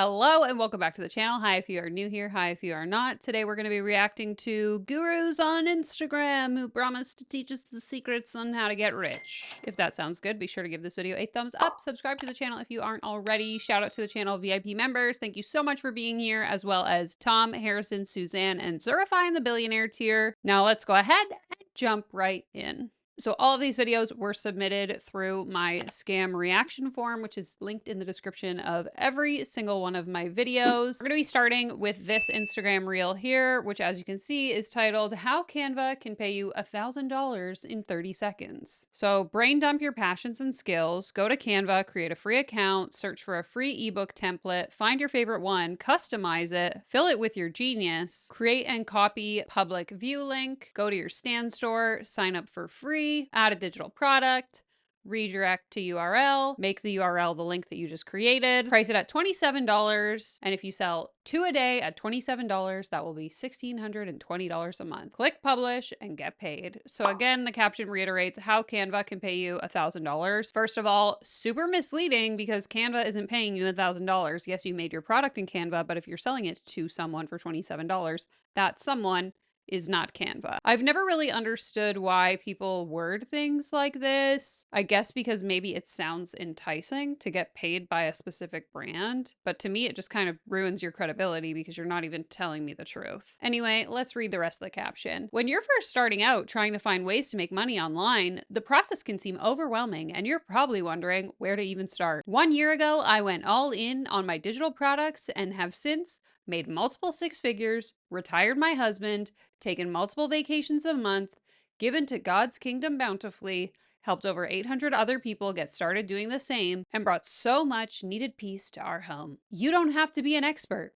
Hello and welcome back to the channel. Hi if you are new here, hi if you are not. Today we're going to be reacting to gurus on Instagram who promise to teach us the secrets on how to get rich. If that sounds good, be sure to give this video a thumbs up. Subscribe to the channel if you aren't already. Shout out to the channel VIP members. Thank you so much for being here, as well as Tom, Harrison, Suzanne, and Zurify in the billionaire tier. Now let's go ahead and jump right in. So all of these videos were submitted through my scam reaction form, which is linked in the description of every single one of my videos. We're going to be starting with this Instagram reel here, which as you can see is titled, How Canva Can Pay You $1,000 in 30 Seconds. So brain dump your passions and skills, go to Canva, create a free account, search for a free ebook template, find your favorite one, customize it, fill it with your genius, create and copy public view link, go to your stand store, sign up for free, add a digital product, redirect to URL, make the URL the link that you just created, price it at $27, and if you sell 2 a day at $27, that will be $1,620 a month. Click publish and get paid. So again, the caption reiterates how Canva can pay you $1,000. First of all, super misleading because Canva isn't paying you $1,000. Yes, you made your product in Canva, but if you're selling it to someone for $27, that someone is not Canva. I've never really understood why people word things like this. I guess because maybe it sounds enticing to get paid by a specific brand, but to me it just kind of ruins your credibility because you're not even telling me the truth. Anyway, let's read the rest of the caption. When you're first starting out trying to find ways to make money online, the process can seem overwhelming and you're probably wondering where to even start. 1 year ago, I went all in on my digital products and have since made multiple six figures, retired my husband, taken multiple vacations a month, given to God's kingdom bountifully, helped over 800 other people get started doing the same, and brought so much needed peace to our home. You don't have to be an expert.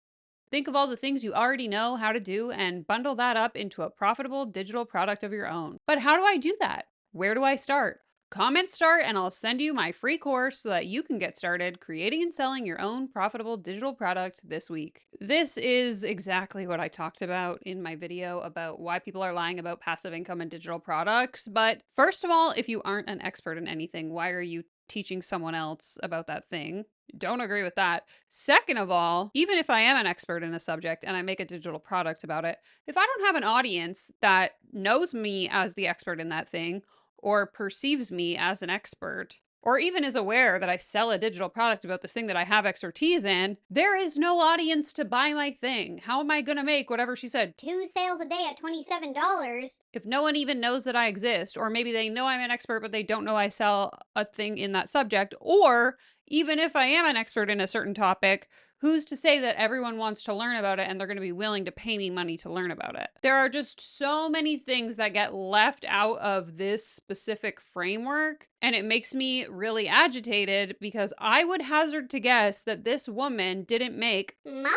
Think of all the things you already know how to do and bundle that up into a profitable digital product of your own. But how do I do that? Where do I start? Comment start and I'll send you my free course so that you can get started creating and selling your own profitable digital product this week. This is exactly what I talked about in my video about why people are lying about passive income and digital products. But first of all, if you aren't an expert in anything, why are you teaching someone else about that thing? Don't agree with that. Second of all, even if I am an expert in a subject and I make a digital product about it, if I don't have an audience that knows me as the expert in that thing, or perceives me as an expert, or even is aware that I sell a digital product about this thing that I have expertise in, there is no audience to buy my thing. How am I going to make whatever she said, 2 sales a day at $27? if no one even knows that I exist? Or maybe they know I'm an expert, but they don't know I sell a thing in that subject. Or even if I am an expert in a certain topic, who's to say that everyone wants to learn about it and they're going to be willing to pay me money to learn about it? There are just so many things that get left out of this specific framework, and it makes me really agitated because I would hazard to guess that this woman didn't make Multiple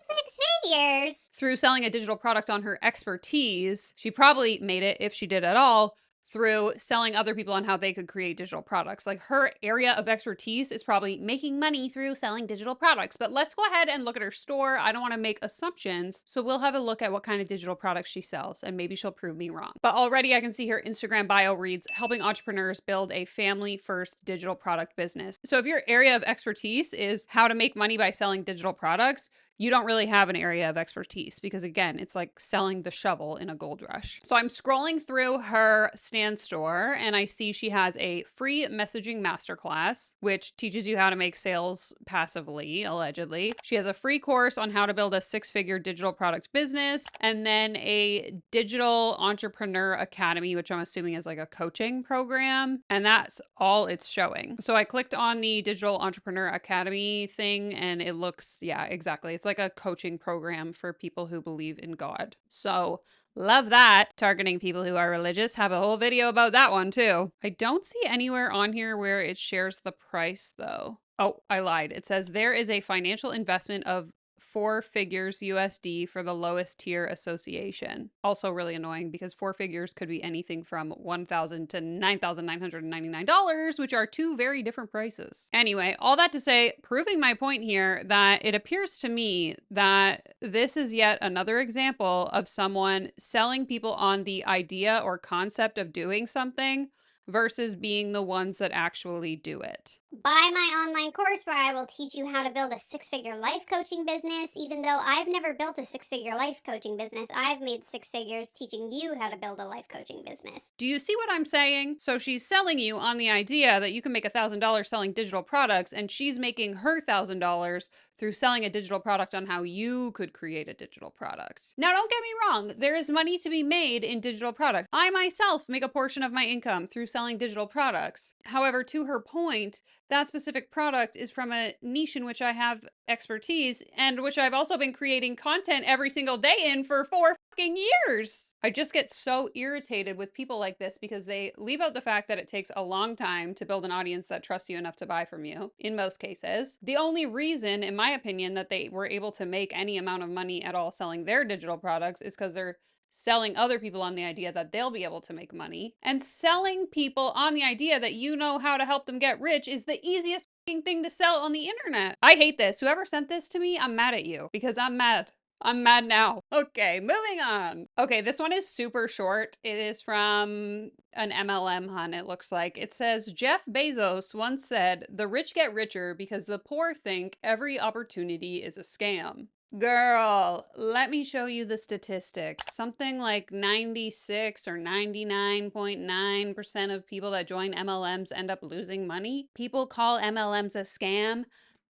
six figures? through selling a digital product on her expertise. She probably made it, if she did at all, through selling other people on how they could create digital products. Like, her area of expertise is probably making money through selling digital products. But let's go ahead and look at her store. I don't want to make assumptions. So we'll have a look at what kind of digital products she sells, and maybe she'll prove me wrong. But already I can see her Instagram bio reads, helping entrepreneurs build a family-first digital product business. So if your area of expertise is how to make money by selling digital products, you don't really have an area of expertise because, again, it's like selling the shovel in a gold rush. So I'm scrolling through her stand store and I see she has a free messaging masterclass, which teaches you how to make sales passively, allegedly. She has a free course on how to build a six-figure digital product business, and then a digital entrepreneur academy, which I'm assuming is like a coaching program. And that's all it's showing. So I clicked on the digital entrepreneur academy thing and it looks, yeah, exactly. It's like a coaching program for people who believe in God. So love that. Targeting people who are religious. Have a whole video about that one too. I don't see anywhere on here where it shares the price though. Oh, I lied. It says there is a financial investment of 4 figures USD for the lowest tier association. Also really annoying because 4 figures could be anything from $1,000 to $9,999, which are two very different prices. Anyway, all that to say, proving my point here that it appears to me that this is yet another example of someone selling people on the idea or concept of doing something versus being the ones that actually do it. Buy my online course where I will teach you how to build a six-figure life coaching business. Even though I've never built a six-figure life coaching business, I've made six figures teaching you how to build a life coaching business. Do you see what I'm saying? So she's selling you on the idea that you can make $1,000 selling digital products, and she's making her $1,000 through selling a digital product on how you could create a digital product. Now, don't get me wrong, there is money to be made in digital products. I myself make a portion of my income through selling digital products. However, to her point, that specific product is from a niche in which I have expertise and which I've also been creating content every single day in for 4 years. I just get so irritated with people like this because they leave out the fact that it takes a long time to build an audience that trusts you enough to buy from you, in most cases. The only reason, in my opinion, that they were able to make any amount of money at all selling their digital products is because they're selling other people on the idea that they'll be able to make money. And selling people on the idea that you know how to help them get rich is the easiest thing to sell on the internet. I hate this. Whoever sent this to me, I'm mad at you because I'm mad. I'm mad now. Okay, moving on. Okay, this one is super short. It is from an MLM hun, it looks like. It says, Jeff Bezos once said, the rich get richer because the poor think every opportunity is a scam. Girl, let me show you the statistics. Something like 96 or 99.9% of people that join MLMs end up losing money. People call MLMs a scam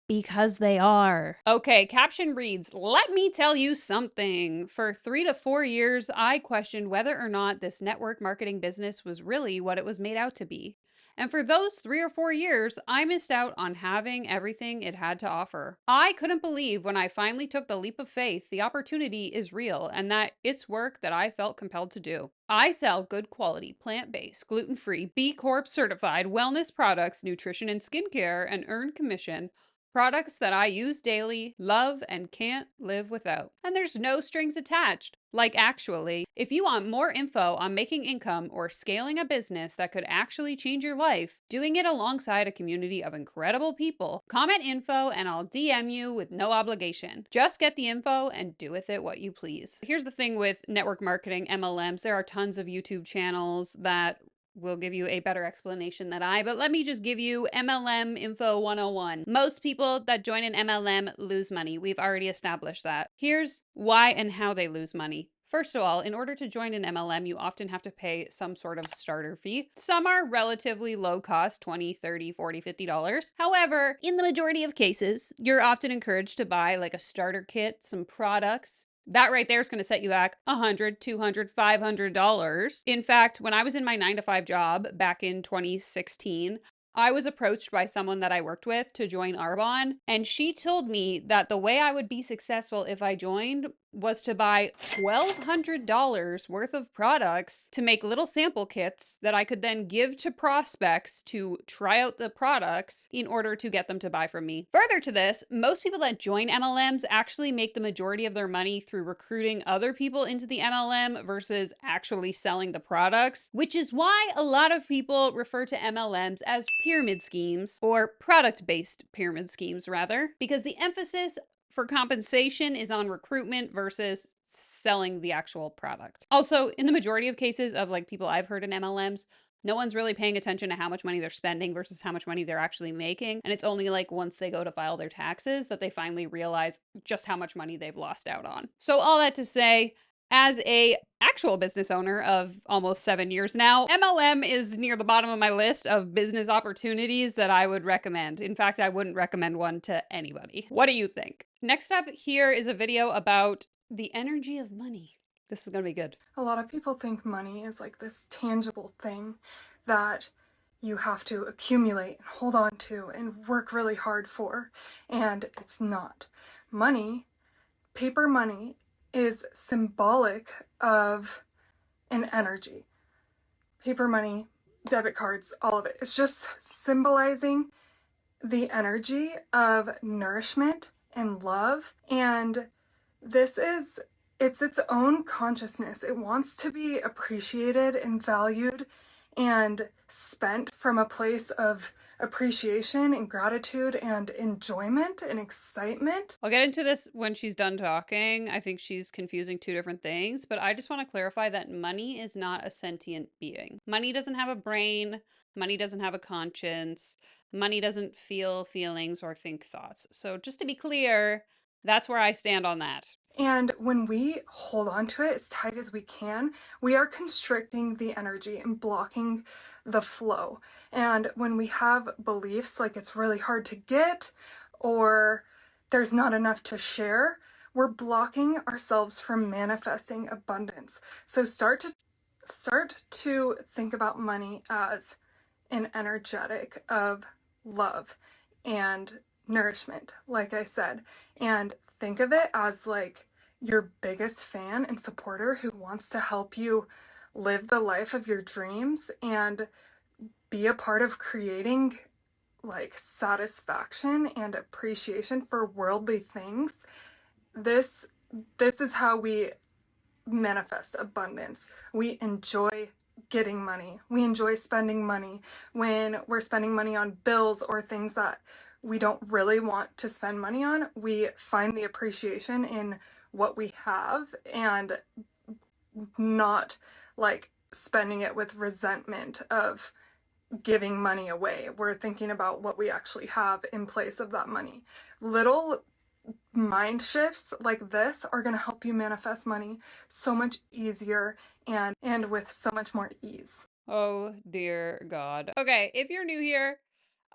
because they are. Okay, caption reads, let me tell you something. For 3 to 4 years, I questioned whether or not this network marketing business was really what it was made out to be. And for those 3 or 4 years, I missed out on having everything it had to offer. I couldn't believe when I finally took the leap of faith, the opportunity is real and that it's work that I felt compelled to do. I sell good quality, plant-based, gluten-free, B Corp certified wellness products, nutrition and skincare, and earn commission. Products that I use daily, love, and can't live without. And there's no strings attached. Like, actually, if you want more info on making income or scaling a business that could actually change your life, doing it alongside a community of incredible people, comment info and I'll DM you with no obligation. Just get the info and do with it what you please. Here's the thing with network marketing, MLMs, there are tons of YouTube channels that will give you a better explanation than but let me just give you MLM Info 101. Most people that join an MLM lose money. We've already established that. Here's why and how they lose money. First of all, in order to join an MLM, you often have to pay some sort of starter fee. Some are relatively low cost, $20, $30, $40, $50. However, in the majority of cases, you're often encouraged to buy like a starter kit, some products. That right there is going to set you back $100, $200, $500. In fact, when I was in my 9-to-5 job back in 2016, I was approached by someone that I worked with to join Arbonne, and she told me that the way I would be successful if I joined was to buy $1,200 worth of products to make little sample kits that I could then give to prospects to try out the products in order to get them to buy from me. Further to this, most people that join MLMs actually make the majority of their money through recruiting other people into the MLM versus actually selling the products, which is why a lot of people refer to MLMs as pyramid schemes, or product-based pyramid schemes rather, because the emphasis for compensation is on recruitment versus selling the actual product. Also, in the majority of cases of like people I've heard in MLMs, no one's really paying attention to how much money they're spending versus how much money they're actually making. And it's only like once they go to file their taxes that they finally realize just how much money they've lost out on. So all that to say, as a actual business owner of almost 7 years now, MLM is near the bottom of my list of business opportunities that I would recommend. In fact, I wouldn't recommend one to anybody. What do you think? Next up here is a video about the energy of money. This is gonna be good. A lot of people think money is like this tangible thing that you have to accumulate and hold on to and work really hard for, and it's not. Money, paper money, is symbolic of an energy. Paper money, debit cards, all of it. It's just symbolizing the energy of nourishment and love, and it's its own consciousness. It wants to be appreciated and valued and spent from a place of appreciation and gratitude and enjoyment and excitement. I'll get into this when she's done talking. I think she's confusing two different things, but I just want to clarify that money is not a sentient being. Money doesn't have a brain. Money doesn't have a conscience. Money doesn't feel feelings or think thoughts. So just to be clear, that's where I stand on that. And when we hold on to it as tight as we can, we are constricting the energy and blocking the flow. And when we have beliefs like it's really hard to get or there's not enough to share, we're blocking ourselves from manifesting abundance. So start to think about money as an energetic of love and nourishment, like I said, and think of it as like your biggest fan and supporter who wants to help you live the life of your dreams and be a part of creating like satisfaction and appreciation for worldly things. This is how we manifest abundance. We enjoy getting money. We enjoy spending money. When we're spending money on bills or things that we don't really want to spend money on, we find the appreciation in what we have and not like spending it with resentment of giving money away. We're thinking about what we actually have in place of that money. Little mind shifts like this are going to help you manifest money so much easier and with so much more ease. Oh dear God. Okay, if you're new here,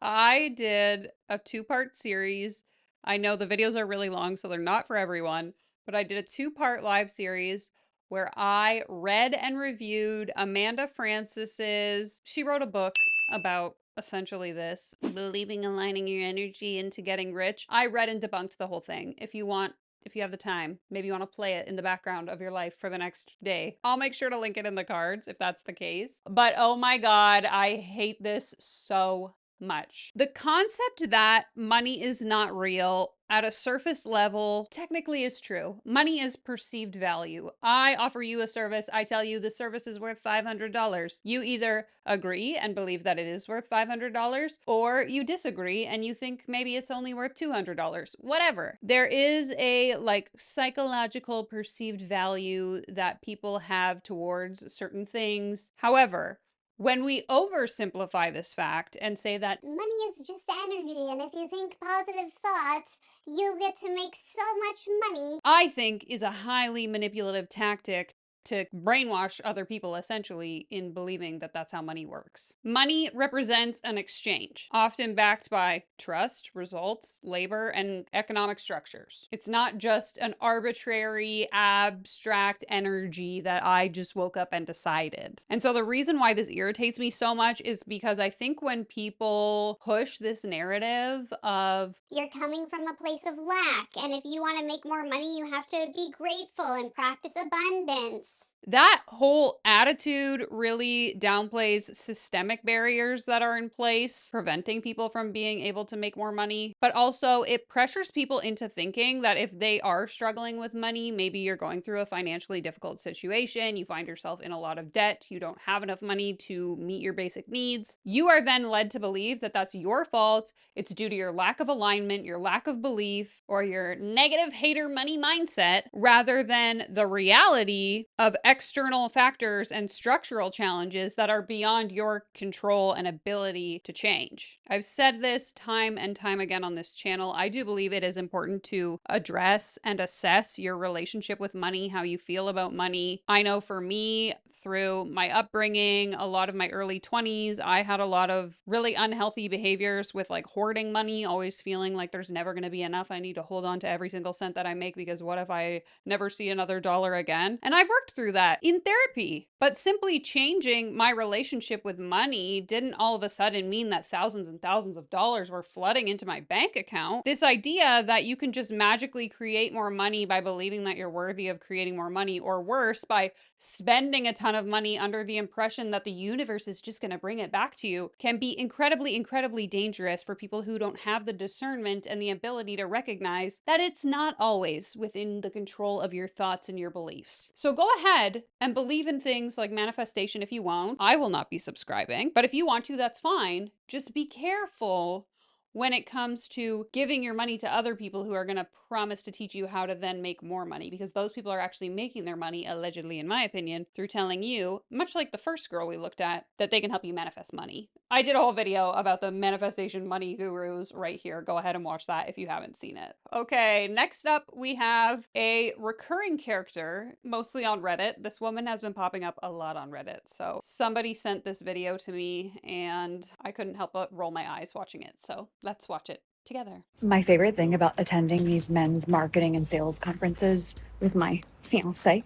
I did a 2-part series. I know the videos are really long, so they're not for everyone, but I did a 2-part live series where I read and reviewed Amanda Francis's, she wrote a book about essentially this, believing aligning your energy into getting rich. I read and debunked the whole thing. If you have the time, maybe you want to play it in the background of your life for the next day. I'll make sure to link it in the cards if that's the case. But oh my God, I hate this so much. The concept that money is not real at a surface level technically is true. Money is perceived value. I offer you a service. I tell you the service is worth $500. You either agree and believe that it is worth $500 or you disagree and you think maybe it's only worth $200. Whatever. There is a like psychological perceived value that people have towards certain things. However, when we oversimplify this fact and say that money is just energy, and if you think positive thoughts, you'll get to make so much money. I think is a highly manipulative tactic to brainwash other people essentially in believing that that's how money works. Money represents an exchange, often backed by trust, results, labor, and economic structures. It's not just an arbitrary, abstract energy that I just woke up and decided. And so the reason why this irritates me so much is because I think when people push this narrative of You're coming from a place of lack, and if you want to make more money, you have to be grateful and practice abundance. that whole attitude really downplays systemic barriers that are in place, preventing people from being able to make more money. But also, it pressures people into thinking that if they are struggling with money, maybe you're going through a financially difficult situation, you find yourself in a lot of debt, you don't have enough money to meet your basic needs. You are then led to believe that that's your fault. It's due to your lack of alignment, your lack of belief, or your negative hater money mindset, rather than the reality of external factors and structural challenges that are beyond your control and ability to change. I've said this time and time again on this channel. I do believe it is important to address and assess your relationship with money, how you feel about money. I know for me, through my upbringing, a lot of my early 20s, I had a lot of really unhealthy behaviors with like hoarding money, always feeling like there's never going to be enough. I need to hold on to every single cent that I make because what if I never see another dollar again? And I've worked through that in therapy. But simply changing my relationship with money didn't all of a sudden mean that thousands and thousands of dollars were flooding into my bank account. This idea that you can just magically create more money by believing that you're worthy of creating more money, or worse, by spending a ton of money under the impression that the universe is just going to bring it back to you, can be incredibly, incredibly dangerous for people who don't have the discernment and the ability to recognize that it's not always within the control of your thoughts and your beliefs. So go ahead and believe in things like manifestation if you won't. I will not be subscribing, but if you want to, that's fine. Just be careful when it comes to giving your money to other people who are going to promise to teach you how to then make more money, because those people are actually making their money, allegedly, in my opinion, through telling you, much like the first girl we looked at, that they can help you manifest money. I did a whole video about the manifestation money gurus right here. Go ahead and watch that if you haven't seen it. Okay, next up we have a recurring character, mostly on Reddit. This woman has been popping up a lot on Reddit. So somebody sent this video to me and I couldn't help but roll my eyes watching it. So let's watch it together. My favorite thing about attending these men's marketing and sales conferences with my fiance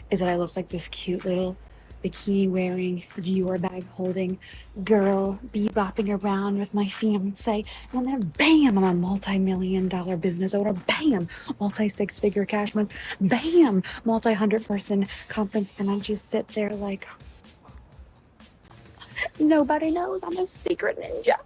is that I look like this cute little bikini wearing, Dior bag holding girl bebopping around with my fiance. And then bam, I'm a multi-million-dollar business owner. Bam, multi six-figure cash months. Bam, multi-100-person conference. And I just sit there like, nobody knows I'm a secret ninja.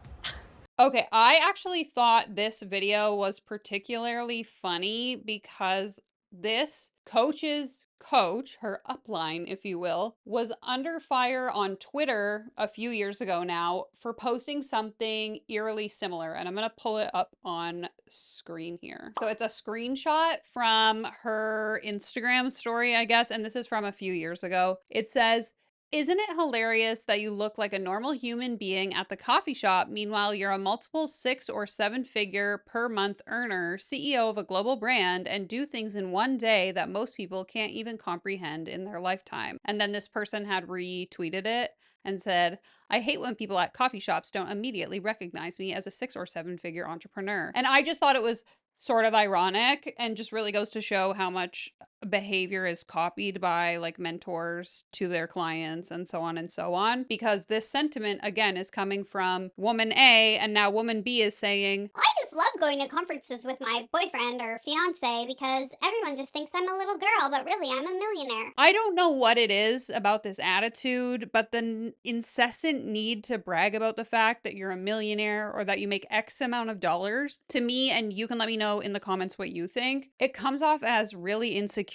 Okay, I actually thought this video was particularly funny because this coach's coach, her upline, if you will, was under fire on Twitter a few years ago now for posting something eerily similar. And I'm going to pull it up on screen here. So it's a screenshot from her Instagram story, I guess. And this is from a few years ago. It says, "Isn't it hilarious that you look like a normal human being at the coffee shop? Meanwhile, you're a multiple 6 or 7 figure per month earner, CEO of a global brand, and do things in one day that most people can't even comprehend in their lifetime." And then this person had retweeted it and said, "I hate when people at coffee shops don't immediately recognize me as a 6 or 7 figure entrepreneur." And I just thought it was sort of ironic and just really goes to show how much behavior is copied by like mentors to their clients and so on, because this sentiment again is coming from woman A, and now woman B is saying, I just love going to conferences with my boyfriend or fiance because everyone just thinks I'm a little girl, but really I'm a millionaire. I don't know what it is about this attitude, but the incessant need to brag about the fact that you're a millionaire or that you make X amount of dollars, to me, and you can let me know in the comments what you think, it comes off as really insecure.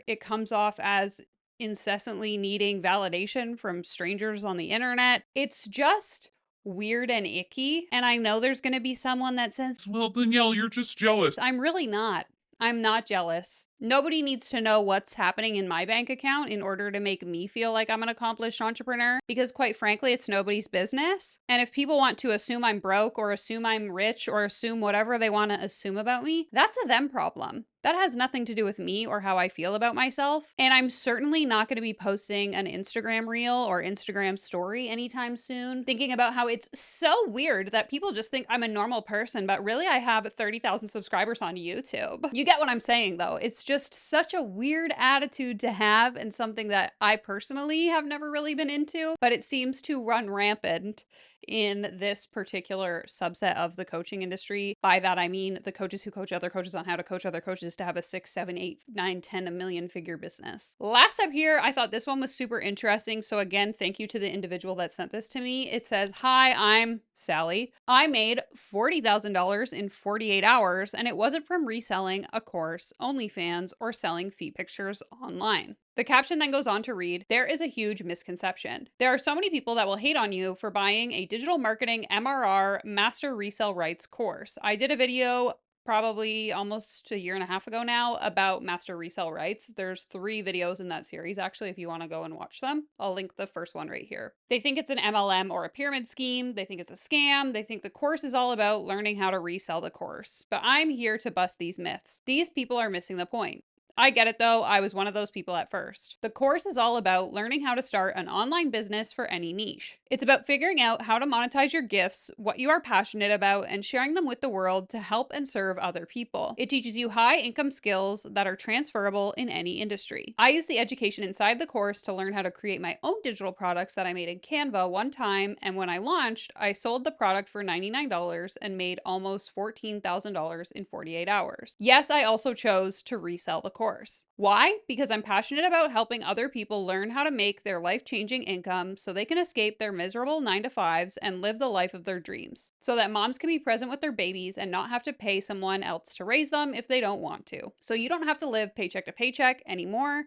It comes off as incessantly needing validation from strangers on the internet. It's just weird and icky. And I know there's going to be someone that says, "Well, Danielle, you're just jealous." I'm really not. I'm not jealous. Nobody needs to know what's happening in my bank account in order to make me feel like I'm an accomplished entrepreneur, because quite frankly, it's nobody's business. And if people want to assume I'm broke or assume I'm rich or assume whatever they want to assume about me, that's a them problem. That has nothing to do with me or how I feel about myself. And I'm certainly not going to be posting an Instagram reel or Instagram story anytime soon, thinking about how it's so weird that people just think I'm a normal person, but really I have 30,000 subscribers on YouTube. You get what I'm saying though. It's just such a weird attitude to have, and something that I personally have never really been into, but it seems to run rampant in this particular subset of the coaching industry. By that, I mean the coaches who coach other coaches on how to coach other coaches to have a 6, 7, 8, 9, 10, a million figure business. Last up here, I thought this one was super interesting. So again, thank you to the individual that sent this to me. It says, "Hi, I'm Sally. I made $40,000 in 48 hours, and it wasn't from reselling a course, OnlyFans, or selling feet pictures online." The caption then goes on to read, "There is a huge misconception. There are so many people that will hate on you for buying a digital marketing MRR master resale rights course. I did a video probably almost a year and a half ago now about master resale rights. There's 3 videos in that series, actually, if you want to go and watch them. I'll link the first one right here. They think it's an MLM or a pyramid scheme. They think it's a scam. They think the course is all about learning how to resell the course. But I'm here to bust these myths. These people are missing the point. I get it though, I was one of those people at first. The course is all about learning how to start an online business for any niche. It's about figuring out how to monetize your gifts, what you are passionate about, and sharing them with the world to help and serve other people. It teaches you high income skills that are transferable in any industry. I use the education inside the course to learn how to create my own digital products that I made in Canva one time, and when I launched, I sold the product for $99 and made almost $14,000 in 48 hours. Yes, I also chose to resell the course. Why? Because I'm passionate about helping other people learn how to make their life-changing income so they can escape their miserable 9-to-5s and live the life of their dreams, so that moms can be present with their babies and not have to pay someone else to raise them if they don't want to. So you don't have to live paycheck to paycheck anymore.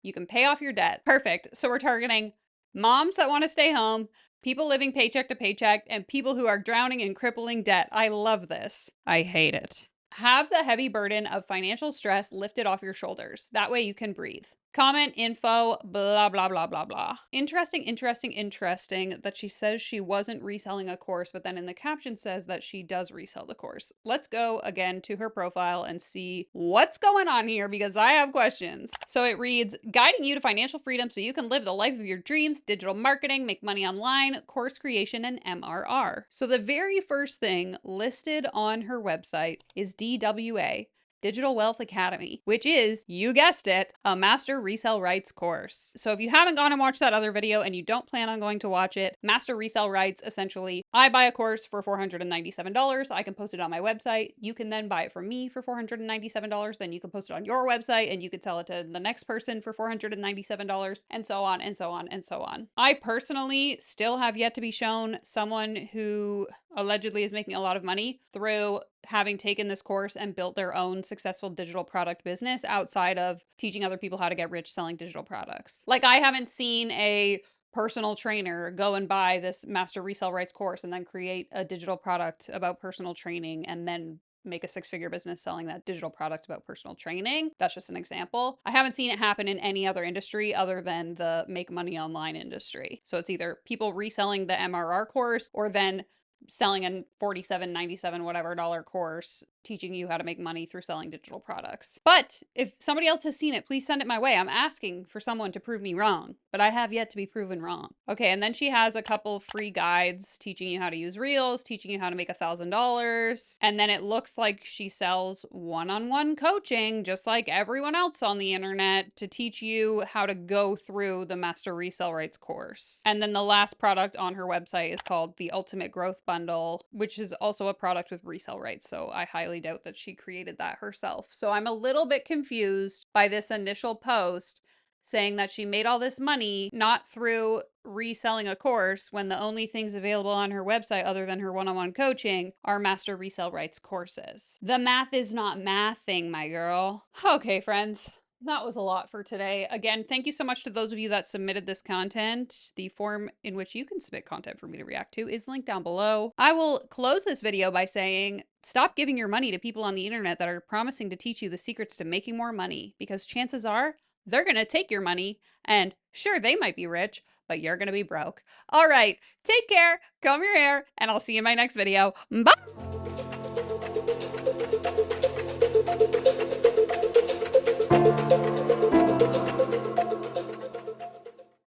You can pay off your debt. Perfect. So we're targeting moms that want to stay home, people living paycheck to paycheck, and people who are drowning in crippling debt. I love this. I hate it. Have the heavy burden of financial stress lifted off your shoulders. That way you can breathe. Comment, info, blah, blah, blah, blah, blah. Interesting that she says she wasn't reselling a course, but then in the caption says that she does resell the course. Let's go again to her profile and see what's going on here because I have questions. So it reads, guiding you to financial freedom so you can live the life of your dreams, digital marketing, make money online, course creation, and MRR. So the very first thing listed on her website is DWA. Digital Wealth Academy, which is, you guessed it, a master resale rights course. So if you haven't gone and watched that other video and you don't plan on going to watch it, master resale rights, essentially, I buy a course for $497. I can post it on my website. You can then buy it from me for $497. Then you can post it on your website and you can sell it to the next person for $497 and so on and so on and so on. I personally still have yet to be shown someone who allegedly is making a lot of money through having taken this course and built their own successful digital product business outside of teaching other people how to get rich selling digital products. Like, I haven't seen a personal trainer go and buy this master resale rights course and then create a digital product about personal training and then make a six-figure business selling that digital product about personal training. That's just an example. I haven't seen it happen in any other industry other than the make money online industry. So it's either people reselling the MRR course or then selling a $47.97 whatever dollar course teaching you how to make money through selling digital products. But if somebody else has seen it, please send it my way. I'm asking for someone to prove me wrong, but I have yet to be proven wrong. Okay, and then she has a couple free guides teaching you how to use Reels, teaching you how to make $1,000. And then it looks like she sells one-on-one coaching, just like everyone else on the internet, to teach you how to go through the Master Resale Rights course. And then the last product on her website is called the Ultimate Growth Bundle, which is also a product with resale rights. So I highly doubt that she created that herself. So I'm a little bit confused by this initial post saying that she made all this money not through reselling a course when the only things available on her website other than her one-on-one coaching are master resale rights courses. The math is not mathing, my girl. Okay, friends. That was a lot for today. Again, thank you so much to those of you that submitted this content. The form in which you can submit content for me to react to is linked down below. I will close this video by saying, stop giving your money to people on the internet that are promising to teach you the secrets to making more money, because chances are they're going to take your money, and sure, they might be rich, but you're going to be broke. All right, take care, comb your hair, and I'll see you in my next video. Bye!